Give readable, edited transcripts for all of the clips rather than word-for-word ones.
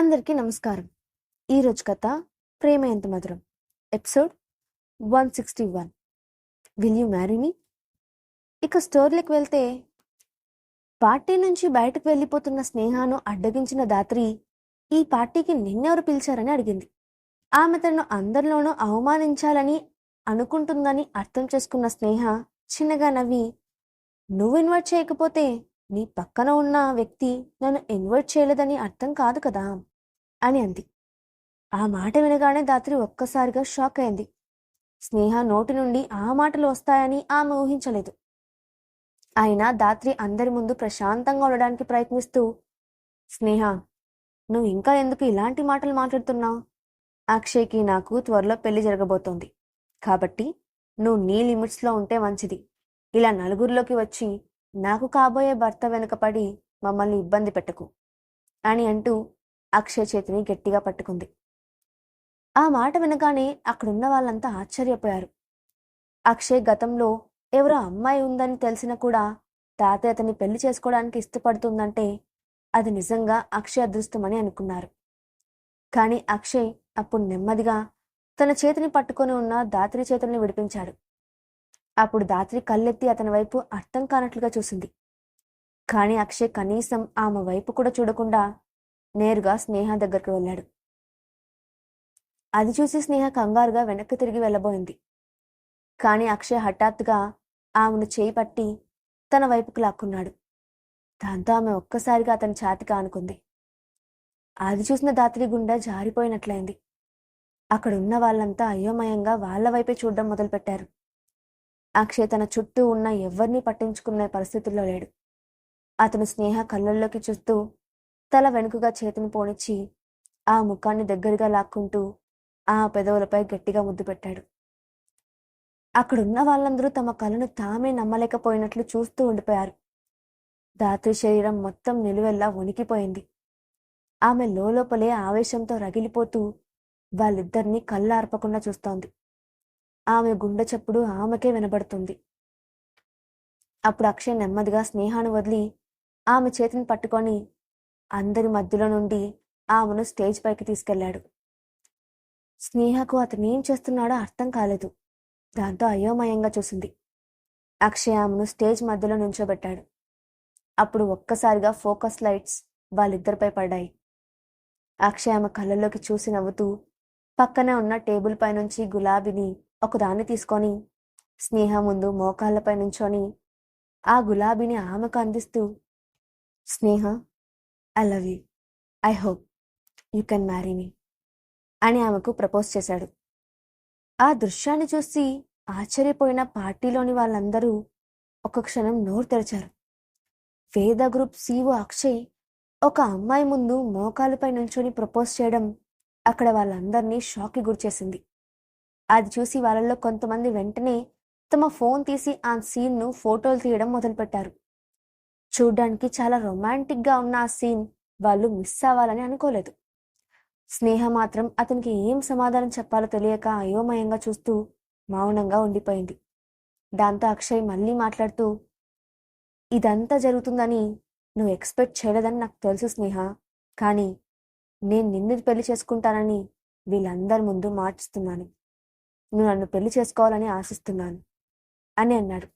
అందరికీ నమస్కారం. ఈరోజు కథ 'ప్రేమ ఎంత మధురం' episode 161. Will you marry me? ఇక స్టోరీలోకి వెళ్తే, పార్టీ నుంచి బయటకు వెళ్ళిపోతున్న స్నేహను అడ్డగించిన దాత్రి ఈ పార్టీకి నిన్నెవరు పిలిచారని అడిగింది. ఆమె తనను అందరిలోనూ అవమానించాలని అనుకుంటుందని అర్థం చేసుకున్న స్నేహ చిన్నగా నవ్వి, నువ్వు ఇన్వైట్ చేయకపోతే నీ పక్కన ఉన్న వ్యక్తి నన్ను ఇన్వైట్ చేయలేదని అర్థం కాదు కదా అని అంది. ఆ మాట వినగానే దాత్రి ఒక్కసారిగా షాక్ అయింది. స్నేహ నోటి నుండి ఆ మాటలు వస్తాయని ఆమె ఊహించలేదు. అయినా దాత్రి అందరి ముందు ప్రశాంతంగా ఉండడానికి ప్రయత్నిస్తూ, స్నేహ, నువ్వు ఇంకా ఎందుకు ఇలాంటి మాటలు మాట్లాడుతున్నావు? అక్షయ్కి నాకు త్వరలో పెళ్లి జరగబోతోంది. కాబట్టి నువ్వు నీ లిమిట్స్లో ఉంటే మంచిది. ఇలా నలుగురిలోకి వచ్చి నాకు కాబోయే భర్త వెనుకపడి మమ్మల్ని ఇబ్బంది పెట్టకు అని అంటూ అక్షయ్ చేతిని గట్టిగా పట్టుకుంది. ఆ మాట వినగానే అక్కడున్న వాళ్ళంతా ఆశ్చర్యపోయారు. అక్షయ్ గతంలో ఎవరో అమ్మాయి ఉందని తెలిసినా కూడా తాతయ్య అతన్ని పెళ్లి చేసుకోవడానికి ఇష్టపడుతుందంటే అది నిజంగా అక్షయ్ అదృష్టమని అనుకున్నారు. కానీ అక్షయ్ అప్పుడు నెమ్మదిగా తన చేతిని పట్టుకొని ఉన్న దాత్రి చేతుల్ని విడిపించాడు. అప్పుడు దాత్రి కళ్ళెత్తి అతని వైపు అర్థం కానట్లుగా చూసింది. కానీ అక్షయ్ కనీసం ఆమె వైపు కూడా చూడకుండా నేరుగా స్నేహ దగ్గరికి వెళ్ళాడు. అది చూసి స్నేహ కంగారుగా వెనక్కి తిరిగి వెళ్ళబోయింది. కానీ అక్షయ్ హఠాత్తుగా ఆమెను చేయి పట్టి తన వైపుకు లాక్కున్నాడు. దాంతో ఆమె ఒక్కసారిగా అతని ఛాతీకి ఆనుకుంది. అది చూసిన దాత్రి గుండె జారిపోయినట్లయింది. అక్కడున్న వాళ్ళంతా అయోమయంగా వాళ్ల వైపే చూడడం మొదలుపెట్టారు. అక్షయ్ తన చుట్టూ ఉన్న ఎవరినీ పట్టించుకునే పరిస్థితుల్లో లేడు. అతను స్నేహ కళ్ళల్లోకి చూస్తూ తల వెనుకగా చేతిని పోనిచ్చి ఆ ముఖాన్ని దగ్గరగా లాక్కుంటూ ఆ పెదవులపై గట్టిగా ముద్దు పెట్టాడు. అక్కడున్న వాళ్ళందరూ తమ కళ్ళను తామే నమ్మలేకపోయినట్లు చూస్తూ ఉండిపోయారు. దాత్రి శరీరం మొత్తం నిలువెల్లా వణికిపోయింది. ఆమె లోపలే ఆవేశంతో రగిలిపోతూ వాళ్ళిద్దరినీ కళ్ళార్పకుండా చూస్తోంది. ఆమె గుండె చప్పుడు ఆమెకే వినబడుతుంది. అప్పుడు అక్షయ్ నెమ్మదిగా స్నేహాను వదిలి ఆమె చేతిని పట్టుకొని అందరి మధ్యలో నుండి ఆమెను స్టేజ్ పైకి తీసుకెళ్లాడు. స్నేహకు అతను ఏం చేస్తున్నాడో అర్థం కాలేదు. దాంతో అయోమయంగా చూసింది. అక్షయ్ ఆమెను స్టేజ్ మధ్యలో నుంచోబెట్టాడు. అప్పుడు ఒక్కసారిగా ఫోకస్ లైట్స్ వాళ్ళిద్దరిపై పడ్డాయి. అక్షయ్ ఆమె కళ్ళల్లోకి చూసి నవ్వుతూ పక్కనే ఉన్న టేబుల్ పై నుంచి గులాబీని ఒకదాన్ని తీసుకొని స్నేహ ముందు మోకాళ్లపై నుంచొని ఆ గులాబీని ఆమెకు అందిస్తూ, Sneha, I love you, I hope you can marry me అని ఆమెకు ప్రపోజ్ చేశాడు. ఆ దృశ్యాన్ని చూసి ఆశ్చర్యపోయిన పార్టీలోని వాళ్ళందరూ ఒక క్షణం నోరు తెరిచారు. వేద గ్రూప్ CEO అక్షయ్ ఒక అమ్మాయి ముందు మోకాలుపై నుంచొని ప్రపోజ్ చేయడం అక్కడ వాళ్ళందరినీ షాక్కి గురిచేసింది. అది చూసి వాళ్ళల్లో కొంతమంది వెంటనే తమ ఫోన్ తీసి ఆ సీన్ను ఫోటోలు తీయడం మొదలుపెట్టారు. చూడ్డానికి చాలా రొమాంటిక్గా ఉన్న ఆ సీన్ వాళ్ళు మిస్ అవ్వాలని అనుకోలేదు. స్నేహ మాత్రం అతనికి ఏం సమాధానం చెప్పాలో తెలియక అయోమయంగా చూస్తూ మౌనంగా ఉండిపోయింది. దాంతో అక్షయ్ మళ్ళీ మాట్లాడుతూ, ఇదంతా జరుగుతుందని నువ్వు ఎక్స్పెక్ట్ చేయలేదని నాకు తెలుసు స్నేహ. కానీ నేను నిన్ను పెళ్లి చేసుకుంటానని వీళ్ళందరి ముందు మాటిస్తున్నాను. నువ్వు నన్ను పెళ్లి చేసుకోవాలని ఆశిస్తున్నాను అని అన్నాడు.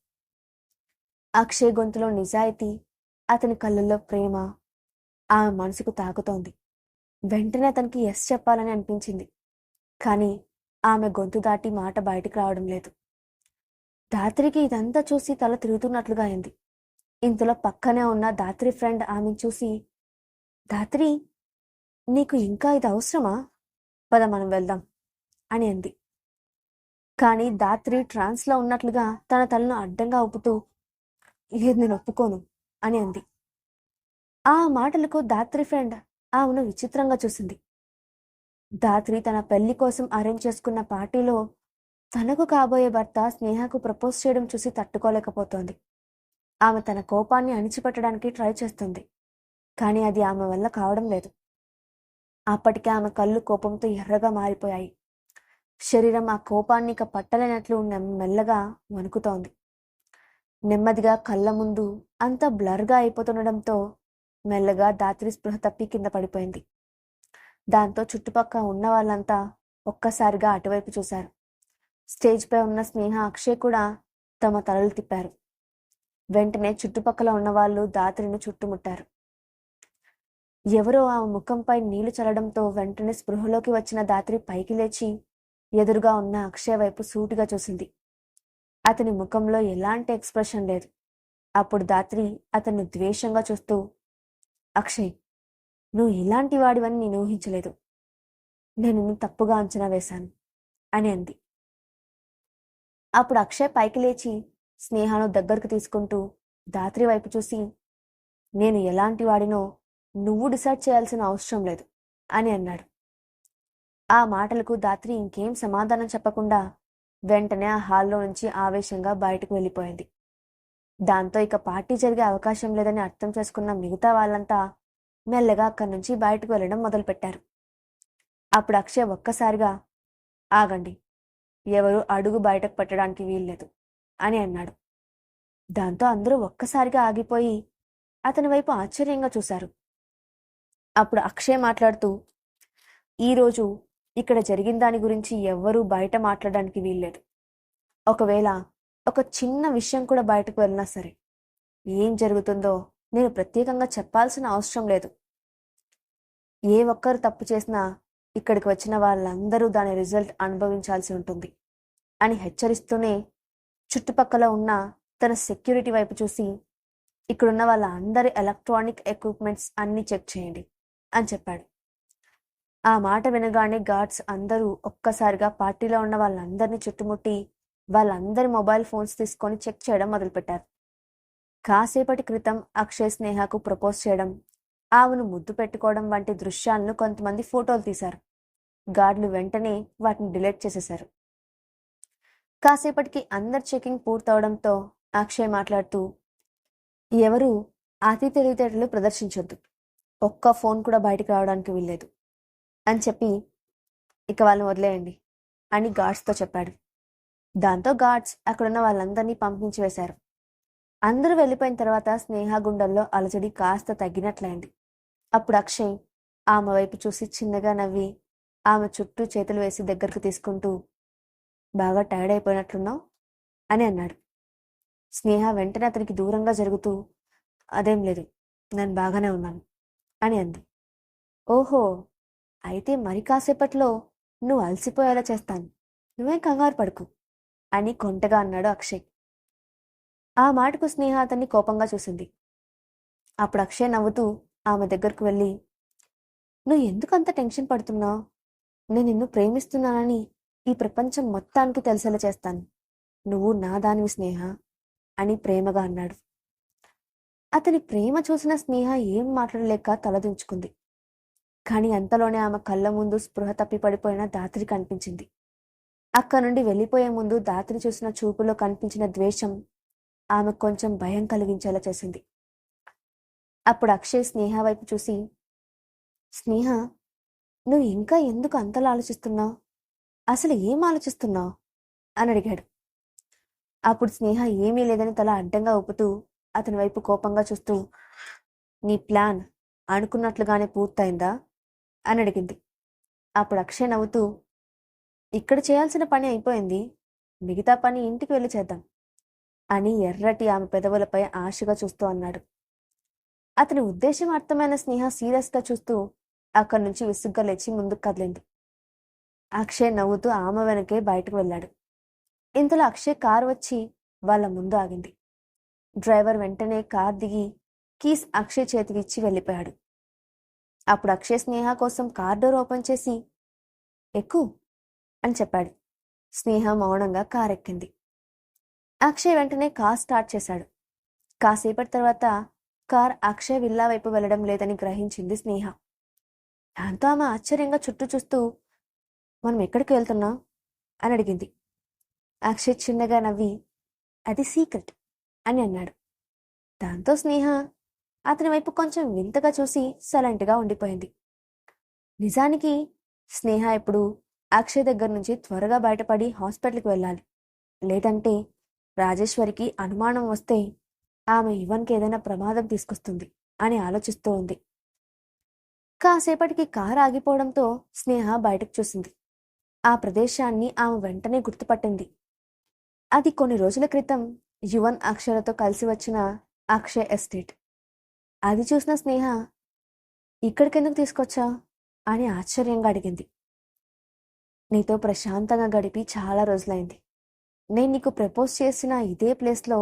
అక్షయ్ గొంతులో నిజాయితీ, అతని కళ్ళల్లో ప్రేమ ఆమె మనసుకు తాకుతోంది. వెంటనే అతనికి ఎస్ చెప్పాలని అనిపించింది. కానీ ఆమె గొంతు దాటి మాట బయటికి రావడం లేదు. దాత్రికి ఇదంతా చూసి తల తిరుగుతున్నట్లుగా అయింది. ఇంతలో పక్కనే ఉన్న దాత్రి ఫ్రెండ్ ఆమెను చూసి, దాత్రి, నీకు ఇంకా ఇది అవసరమా? పద మనం వెళ్దాం అని అంది. కానీ దాత్రి ట్రాన్స్లో ఉన్నట్లుగా తన తలను అడ్డంగా ఊపుతూ, లేదు, నేను ఒప్పుకోను అని అంది. ఆ మాటలకు దాత్రి ఫ్రెండ్ ఆమెను విచిత్రంగా చూసింది. దాత్రి తన పెళ్లి కోసం అరేంజ్ చేసుకున్న పార్టీలో తనకు కాబోయే భర్త స్నేహకు ప్రపోజ్ చేయడం చూసి తట్టుకోలేకపోతోంది. ఆమె తన కోపాన్ని అణిచిపెట్టడానికి ట్రై చేస్తుంది. కానీ అది ఆమె వల్ల కావడం లేదు. అప్పటికే ఆమె కళ్ళు కోపంతో ఎర్రగా మారిపోయాయి. శరీరం ఆ కోపాన్ని ఇక పట్టలేనట్లు మెల్లగా వణుకుతోంది. నెమ్మదిగా కళ్ళ ముందు అంతా బ్లర్గా అయిపోతుండడంతో మెల్లగా దాత్రి స్పృహ తప్పి కింద పడిపోయింది. దాంతో చుట్టుపక్కల ఉన్న వాళ్ళంతా ఒక్కసారిగా అటువైపు చూశారు. స్టేజ్పై ఉన్న స్నేహ, అక్షయ్ కూడా తమ తలలు తిప్పారు. వెంటనే చుట్టుపక్కల ఉన్నవాళ్ళు దాత్రిని చుట్టుముట్టారు. ఎవరో ఆమె ముఖంపై నీళ్లు చల్లడంతో వెంటనే స్పృహలోకి వచ్చిన దాత్రి పైకి లేచి ఎదురుగా ఉన్న అక్షయ్ వైపు సూటిగా చూసింది. అతని ముఖంలో ఎలాంటి ఎక్స్ప్రెషన్ లేదు. అప్పుడు దాత్రి అతన్ని ద్వేషంగా చూస్తూ, అక్షయ్, నువ్వు ఇలాంటి వాడివని నేను ఊహించలేదు. నేను నిన్ను తప్పుగా అంచనా వేశాను అని అంది. అప్పుడు అక్షయ్ పైకి లేచి స్నేహను దగ్గరకు తీసుకుంటూ దాత్రి వైపు చూసి, నేను ఎలాంటి వాడినో నువ్వు డిసైడ్ చేయాల్సిన అవసరం లేదు అని అన్నాడు. ఆ మాటలకు దాత్రి ఇంకేం సమాధానం చెప్పకుండా వెంటనే ఆ హాల్లో నుంచి ఆవేశంగా బయటకు వెళ్ళిపోయింది. దాంతో ఇక పార్టీ జరిగే అవకాశం లేదని అర్థం చేసుకున్న మిగతా వాళ్ళంతా మెల్లగా అక్కడి నుంచి బయటకు వెళ్ళడం మొదలుపెట్టారు. అప్పుడు అక్షయ్ ఒక్కసారిగా, ఆగండి, ఎవరు అడుగు బయటకు పెట్టడానికి వీల్లేదు అని అన్నాడు. దాంతో అందరూ ఒక్కసారిగా ఆగిపోయి అతని వైపు ఆశ్చర్యంగా చూశారు. అప్పుడు అక్షయ్ మాట్లాడుతూ, ఈరోజు ఇక్కడ జరిగిన దాని గురించి ఎవ్వరూ బయట మాట్లాడడానికి వీల్లేదు. ఒకవేళ ఒక చిన్న విషయం కూడా బయటకు వెళ్ళినా సరే ఏం జరుగుతుందో నేను ప్రత్యేకంగా చెప్పాల్సిన అవసరం లేదు. ఏ ఒక్కరు తప్పు చేసినా ఇక్కడికి వచ్చిన వాళ్ళందరూ దాని రిజల్ట్ అనుభవించాల్సి ఉంటుంది అని హెచ్చరిస్తూనే చుట్టుపక్కల ఉన్న తన సెక్యూరిటీ వైపు చూసి, ఇక్కడున్న వాళ్ళ అందరి ఎలక్ట్రానిక్ ఎక్విప్మెంట్స్ అన్నీ చెక్ చేయండి అని చెప్పాడు. ఆ మాట వినగానే గార్డ్స్ అందరూ ఒక్కసారిగా పార్టీలో ఉన్న వాళ్ళందరినీ చుట్టుముట్టి వాళ్ళందరి మొబైల్ ఫోన్స్ తీసుకొని చెక్ చేయడం మొదలుపెట్టారు. కాసేపటి క్రితం అక్షయ్ స్నేహకు ప్రపోజ్ చేయడం, ఆమెను ముద్దు పెట్టుకోవడం వంటి దృశ్యాలను కొంతమంది ఫోటోలు తీశారు. గార్డులు వెంటనే వాటిని డిలీట్ చేసేశారు. కాసేపటికి అందరి చెకింగ్ పూర్తవడంతో అక్షయ్ మాట్లాడుతూ, ఎవరు అతి తెలివితేటలు ప్రదర్శించొద్దు, ఒక్క ఫోన్ కూడా బయటకు రావడానికి వీల్లేదు అని చెప్పి ఇక వాళ్ళని వదిలేయండి అని గార్డ్స్తో చెప్పాడు. దాంతో గార్డ్స్ అక్కడున్న వాళ్ళందరినీ పంపించి వేశారు. అందరూ వెళ్ళిపోయిన తర్వాత స్నేహ గుండెల్లో అలజడి కాస్త తగ్గినట్లయింది. అప్పుడు అక్షయ్ ఆమె వైపు చూసి చిన్నగా నవ్వి ఆమె చుట్టూ చేతులు వేసి దగ్గరకు తీసుకుంటూ, బాగా టైర్డ్ అయిపోయినట్లున్నావు అని అన్నాడు. స్నేహ వెంటనే అతనికి దూరంగా జరుగుతూ, అదేం లేదు, నేను బాగానే ఉన్నాను అని అంది. ఓహో, అయితే మరి కాసేపట్లో నువ్వు అలసిపోయేలా చేస్తాను, నువ్వేం కంగారు పడుకు అని కొంటగా అన్నాడు అక్షయ్. ఆ మాటకు స్నేహ అతన్ని కోపంగా చూసింది. అప్పుడు అక్షయ్ నవ్వుతూ ఆమె దగ్గరకు వెళ్ళి, నువ్వు ఎందుకు అంత టెన్షన్ పడుతున్నావు? నేను నిన్ను ప్రేమిస్తున్నానని ఈ ప్రపంచం మొత్తానికి తెలిసేలా చేస్తాను. నువ్వు నా దానివి స్నేహ అని ప్రేమగా అన్నాడు. అతని ప్రేమ చూసిన స్నేహ ఏం మాట్లాడలేక తలదించుకుంది. కానీ అంతలోనే ఆమె కళ్ళ ముందు స్పృహ తప్పి పడిపోయిన దాత్రి కనిపించింది. అక్కడి నుండి వెళ్ళిపోయే ముందు దాత్రి చూసిన చూపులో కనిపించిన ద్వేషం ఆమె కొంచెం భయం కలిగించేలా చేసింది. అప్పుడు అక్షయ్ స్నేహ వైపు చూసి, స్నేహ, నువ్వు ఇంకా ఎందుకు అంతలా ఆలోచిస్తున్నావు? అసలు ఏం ఆలోచిస్తున్నావు అని అడిగాడు. అప్పుడు స్నేహ ఏమీ లేదని తల అడ్డంగా ఊపుతూ అతని వైపు కోపంగా చూస్తూ, నీ ప్లాన్ అనుకున్నట్లుగానే పూర్తయిందా అని అడిగింది. అప్పుడు అక్షయ్ నవ్వుతూ, ఇక్కడ చేయాల్సిన పని అయిపోయింది, మిగతా పని ఇంటికి వెళ్ళి చేద్దాం అని ఎర్రటి ఆమె పెదవులపై ఆశగా చూస్తూ అన్నాడు. అతని ఉద్దేశం అర్థమైన స్నేహ సీరియస్గా చూస్తూ అక్కడి నుంచి విసుగ్గా లేచి ముందుకు కదిలింది. అక్షయ్ నవ్వుతూ ఆమె వెనకే బయటకు వెళ్ళాడు. ఇంతలో అక్షయ్ కారు వచ్చి వాళ్ళ ముందు ఆగింది. డ్రైవర్ వెంటనే కార్ దిగి కీస్ అక్షయ్ చేతికి ఇచ్చి వెళ్ళిపోయాడు. అప్పుడు అక్షయ్ స్నేహ కోసం కార్ డోర్ ఓపెన్ చేసి, ఎక్కు అని చెప్పాడు. స్నేహ మౌనంగా కార్ ఎక్కింది. అక్షయ్ వెంటనే కార్ స్టార్ట్ చేశాడు. కాసేపటి తర్వాత కార్ అక్షయ్ విల్లా వైపు వెళ్ళడం లేదని గ్రహించింది స్నేహ. దాంతో ఆమె ఆశ్చర్యంగా చుట్టూ చూస్తూ, మనం ఎక్కడికి వెళ్తున్నాం అని అడిగింది. అక్షయ్ చిన్నగా నవ్వి, అది సీక్రెట్ అని అన్నాడు. దాంతో స్నేహ అతని వైపు కొంచెం వింతగా చూసి సైలెంట్గా ఉండిపోయింది. నిజానికి స్నేహ ఇప్పుడు అక్షయ్ దగ్గర నుంచి త్వరగా బయటపడి హాస్పిటల్కి వెళ్ళాలి, లేదంటే రాజేశ్వరికి అనుమానం వస్తే ఆమె ఇవన్కి ఏదైనా ప్రమాదం తీసుకొస్తుంది అని ఆలోచిస్తూ ఉంది. కాసేపటికి కారు ఆగిపోవడంతో స్నేహ బయటకు చూసింది. ఆ ప్రదేశాన్ని ఆమె వెంటనే గుర్తుపట్టింది. అది కొన్ని రోజుల క్రితం యువన్ అక్షరతో కలిసి వచ్చిన అక్షయ్ ఎస్టేట్. అది చూసిన స్నేహ, ఇక్కడికెందుకు తీసుకొచ్చా అని ఆశ్చర్యంగా అడిగింది. నీతో ప్రశాంతంగా గడిపి చాలా రోజులైంది. నేను నీకు ప్రపోజ్ చేసిన ఇదే ప్లేస్లో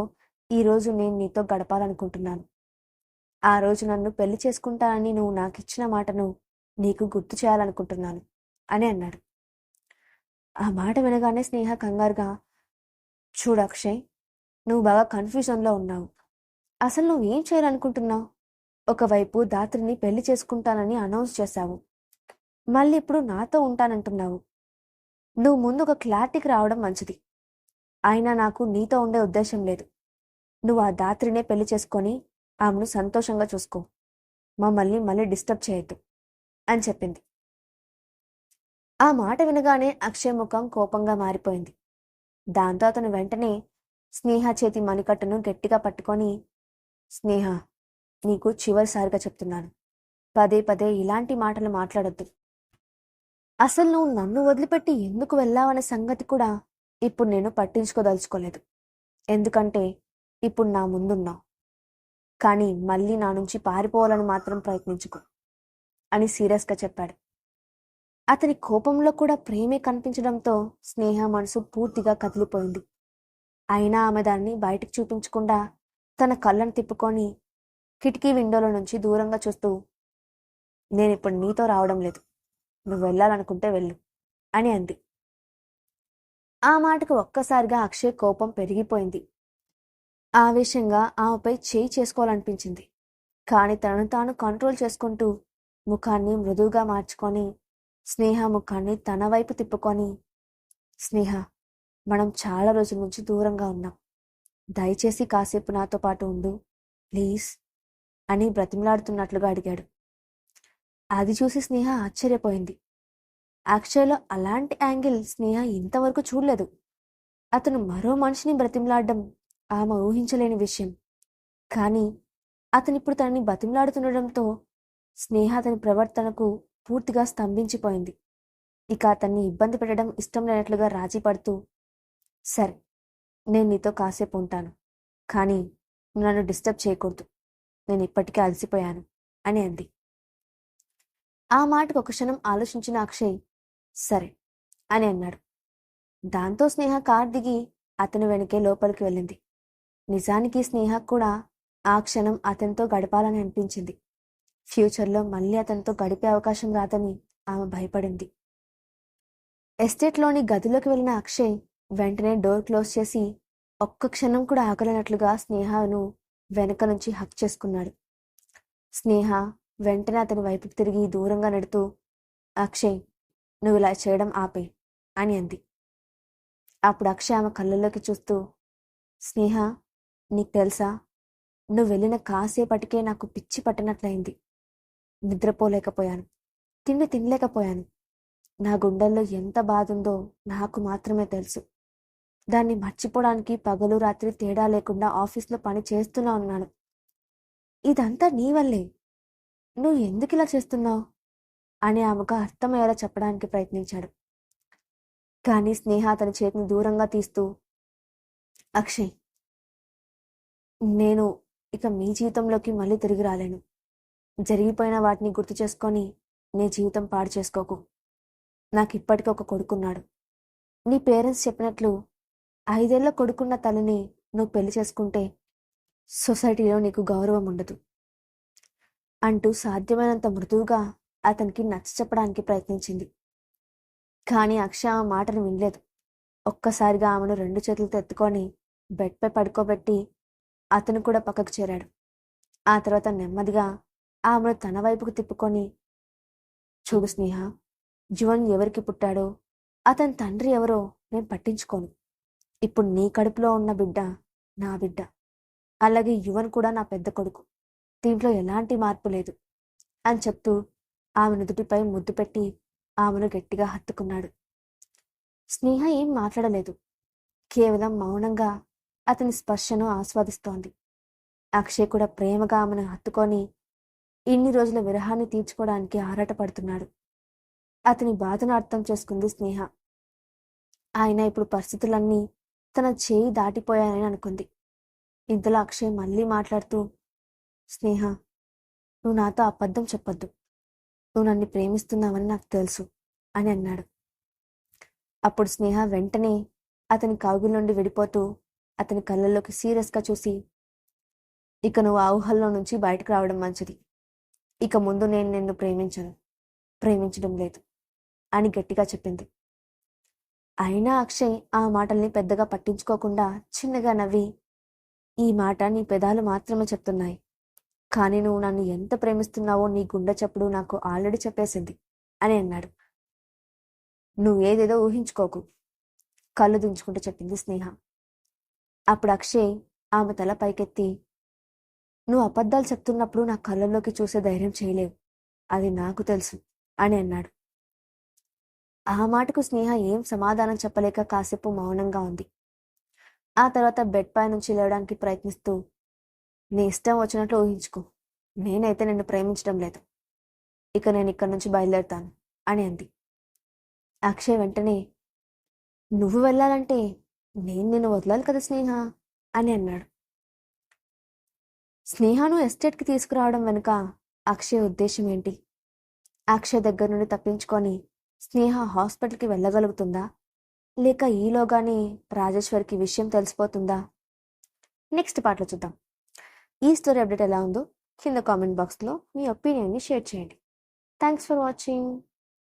ఈరోజు నేను నీతో గడపాలనుకుంటున్నాను. ఆ రోజు నన్ను పెళ్లి చేసుకుంటానని నువ్వు నాకిచ్చిన మాటను నీకు గుర్తు చేయాలనుకుంటున్నాను అని అన్నాడు. ఆ మాట వినగానే స్నేహ కంగారుగా, చూడు అక్షయ్, నువ్వు బాగా కన్ఫ్యూజన్లో ఉన్నావు. అసలు నువ్వేం చేయాలనుకుంటున్నావు? ఒకవైపు దాత్రిని పెళ్లి చేసుకుంటానని అనౌన్స్ చేశావు, మళ్ళీ ఇప్పుడు నాతో ఉంటానంటున్నావు. నువ్వు ముందు ఒక క్లారిటీకి రావడం మంచిది. అయినా నాకు నీతో ఉండే ఉద్దేశం లేదు. నువ్వు ఆ దాత్రినే పెళ్లి చేసుకొని ఆమెను సంతోషంగా చూసుకో. మమ్మల్ని మళ్ళీ డిస్టర్బ్ చేయొద్దు అని చెప్పింది. ఆ మాట వినగానే అక్షయ్ ముఖం కోపంగా మారిపోయింది. దాంతో అతను వెంటనే స్నేహ చేతి మణికట్టును గట్టిగా పట్టుకొని, స్నేహ, నీకు చివరిసారిగా చెప్తున్నాను, పదే పదే ఇలాంటి మాటలు మాట్లాడొద్దు. అసలు నువ్వు నన్ను వదిలిపెట్టి ఎందుకు వెళ్ళావనే సంగతి కూడా ఇప్పుడు నేను పట్టించుకోదలుచుకోలేదు. ఎందుకంటే ఇప్పుడు నా ముందున్నావు. కానీ మళ్ళీ నా నుంచి పారిపోవాలని మాత్రం ప్రయత్నించుకో అని సీరియస్గా చెప్పాడు. అతని కోపంలో కూడా ప్రేమే కనిపించడంతో స్నేహ మనసు పూర్తిగా కదిలిపోయింది. అయినా ఆమె దాన్ని బయటికి చూపించకుండా తన కళ్ళను తిప్పుకొని కిటికీ విండోలో నుంచి దూరంగా చూస్తూ, నేనిప్పుడు నీతో రావడం లేదు. నువ్వు వెళ్ళాలనుకుంటే వెళ్ళు అని అంది. ఆ మాటకు ఒక్కసారిగా అక్షయ్ కోపం పెరిగిపోయింది. ఆవేశంగా ఆమెపై చేయి చేసుకోవాలనిపించింది. కాని తనను తాను కంట్రోల్ చేసుకుంటూ ముఖాన్ని మృదువుగా మార్చుకొని స్నేహ ముఖాన్ని తన వైపు తిప్పుకొని, స్నేహ, మనం చాలా రోజుల నుంచి దూరంగా ఉన్నాం. దయచేసి కాసేపు నాతో పాటు ఉండు ప్లీజ్ అని బ్రతిమలాడుతున్నట్లుగా అడిగాడు. అది చూసి స్నేహ ఆశ్చర్యపోయింది. అక్షయ్లో అలాంటి యాంగిల్ స్నేహ ఇంతవరకు చూడలేదు. అతను మరో మనిషిని బ్రతిమలాడడం ఆమె ఊహించలేని విషయం. కానీ అతనిప్పుడు తనని బతిమలాడుతుండడంతో స్నేహ అతని ప్రవర్తనకు పూర్తిగా స్తంభించిపోయింది. ఇక అతన్ని ఇబ్బంది పెట్టడం ఇష్టం లేనట్లుగా రాజీ పడుతూ, సరే, నేను నీతో కాసేపు ఉంటాను, కానీ నన్ను డిస్టర్బ్ చేయకూడదు. నేను ఇప్పటికే అలసిపోయాను అని అంది. ఆ మాటకు ఒక క్షణం ఆలోచించిన అక్షయ్ సరే అని అన్నాడు. దాంతో స్నేహ కార్ దిగి అతను వెనకే లోపలికి వెళ్ళింది. నిజానికి స్నేహ కూడా ఆ క్షణం అతనితో గడపాలని అనిపించింది. ఫ్యూచర్లో మళ్ళీ అతనితో గడిపే అవకాశం రాదని ఆమె భయపడింది. ఎస్టేట్లోని గదిలోకి వెళ్ళిన అక్షయ్ వెంటనే డోర్ క్లోజ్ చేసి ఒక్క క్షణం కూడా ఆగలేనట్లుగా స్నేహను వెనక నుంచి హక్ చేసుకున్నాడు. స్నేహ వెంటనే అతని వైపుకి తిరిగి దూరంగా నెడుతూ, అక్షయ్, నువ్వు ఇలా చేయడం ఆపే అని అంది. అప్పుడు అక్షయ్ ఆమె కళ్ళల్లోకి చూస్తూ, స్నేహ, నీకు తెలుసా, నువ్వు వెళ్ళిన కాసేపటికే నాకు పిచ్చి పట్టినట్లయింది. నిద్రపోలేకపోయాను, తిండి తినలేకపోయాను. నా గుండెల్లో ఎంత బాధ ఉందో నాకు మాత్రమే తెలుసు. దాన్ని మర్చిపోవడానికి పగలు రాత్రి తేడా లేకుండా ఆఫీస్లో పని చేస్తూనే ఉన్నాను. ఇదంతా నీ వల్లే. నువ్వు ఎందుకు ఇలా చేస్తున్నావు అని ఆమెకు అర్థమయ్యేలా చెప్పడానికి ప్రయత్నించాడు. కానీ స్నేహ అతని చేతిని దూరంగా తీస్తూ, అక్షయ్, నేను ఇక మీ జీవితంలోకి మళ్ళీ తిరిగి రాలేను. జరిగిపోయిన వాటిని గుర్తు చేసుకొని నీ జీవితం పాడు చేసుకోకు. నాకు ఇప్పటికీ ఒక కొడుకున్నాడు. నీ పేరెంట్స్ చెప్పినట్లు 5 ఏళ్ల కొడుకున్న తల్లిని నువ్వు పెళ్లి చేసుకుంటే సొసైటీలో నీకు గౌరవం ఉండదు అంటూ సాధ్యమైనంత మృదువుగా అతనికి నచ్చ చెప్పడానికి ప్రయత్నించింది. కానీ అక్షయ ఆ మాటను వినలేదు. ఒక్కసారిగా ఆమెను 2 చేతులతో ఎత్తుకొని బెడ్పై పడుకోబెట్టి అతను కూడా పక్కకు చేరాడు. ఆ తర్వాత నెమ్మదిగా ఆమెను తన వైపుకు తిప్పుకొని, చూడు స్నేహ, యువన్ ఎవరికి పుట్టాడో, అతని తండ్రి ఎవరో నేను పట్టించుకోను. ఇప్పుడు నీ కడుపులో ఉన్న బిడ్డ నా బిడ్డ. అలాగే యువన్ కూడా నా పెద్ద కొడుకు. దీంట్లో ఎలాంటి మార్పు లేదు అని చెప్తూ ఆమె నుదుటిపై ముద్దు పెట్టి ఆమెను గట్టిగా హత్తుకున్నాడు. స్నేహ ఏం మాట్లాడలేదు. కేవలం మౌనంగా అతని స్పర్శను ఆస్వాదిస్తోంది. అక్షయ్ కూడా ప్రేమగా ఆమెను హత్తుకొని ఇన్ని రోజుల విరహాన్ని తీర్చుకోవడానికి ఆరాటపడుతున్నాడు. అతని బాధను అర్థం చేసుకుంది స్నేహ. ఆయన ఇప్పుడు పరిస్థితులన్నీ తన చేయి దాటిపోయాయని అనుకుంది. ఇంతలో అక్షయ్ మళ్ళీ మాట్లాడుతూ, స్నేహ, నువ్వు నాతో అబద్ధం చెప్పొద్దు. నువ్వు నన్ను ప్రేమిస్తున్నావని నాకు తెలుసు అని అన్నాడు. అప్పుడు స్నేహ వెంటనే అతని కౌగిలి నుండి విడిపోతూ అతని కళ్ళల్లోకి సీరియస్గా చూసి, ఇక నువ్వు ఆ ఊహల్లో నుంచి బయటకు రావడం మంచిది. ఇక ముందు నేను నిన్ను ప్రేమించడం లేదు అని గట్టిగా చెప్పింది. అయినా అక్షయ్ ఆ మాటల్ని పెద్దగా పట్టించుకోకుండా చిన్నగా నవ్వి, ఈ మాట నీ పెదాలు మాత్రమే చెప్తున్నాయి, కానీ నువ్వు నన్ను ఎంత ప్రేమిస్తున్నావో నీ గుండె చప్పుడు నాకు ఆల్రెడీ చెప్పేసింది అని అన్నాడు. నువ్వేదేదో ఊహించుకోకు, కళ్ళు దించుకుంటూ చెప్పింది స్నేహ. అప్పుడు అక్షయ్ ఆమె తల పైకెత్తి, నువ్వు అబద్ధాలు చెప్తున్నప్పుడు నా కళ్ళల్లోకి చూసే ధైర్యం చేయలేవు, అది నాకు తెలుసు అని అన్నాడు. ఆ మాటకు స్నేహ ఏం సమాధానం చెప్పలేక కాసేపు మౌనంగా ఉంది. ఆ తర్వాత బెడ్ పై నుంచి లేవడానికి ప్రయత్నిస్తూ, నీ ఇష్టం వచ్చినట్లు ఊహించుకో, నేనైతే నిన్ను ప్రేమించడం లేదు, ఇక నేను ఇక్కడి నుంచి బయలుదేరుతాను అని అంది. అక్షయ్ వెంటనే, నువ్వు వెళ్ళాలంటే నేను నిన్ను వదలాలి కదా స్నేహ అని అన్నాడు. స్నేహను ఎస్టేట్కి తీసుకురావడం వెనుక అక్షయ్ ఉద్దేశం ఏంటి? అక్షయ్ దగ్గర నుండి తప్పించుకొని స్నేహ హాస్పిటల్కి వెళ్ళగలుగుతుందా, లేక ఈలోగానే రాజేశ్వరికి విషయం తెలిసిపోతుందా? నెక్స్ట్ పార్ట్లో చూద్దాం. ఈ స్టోరీ అప్డేట్ ఎలా ఉందో కింద కామెంట్ బాక్స్లో మీ ఒపీనియన్ని షేర్ చేయండి. Thanks for watching.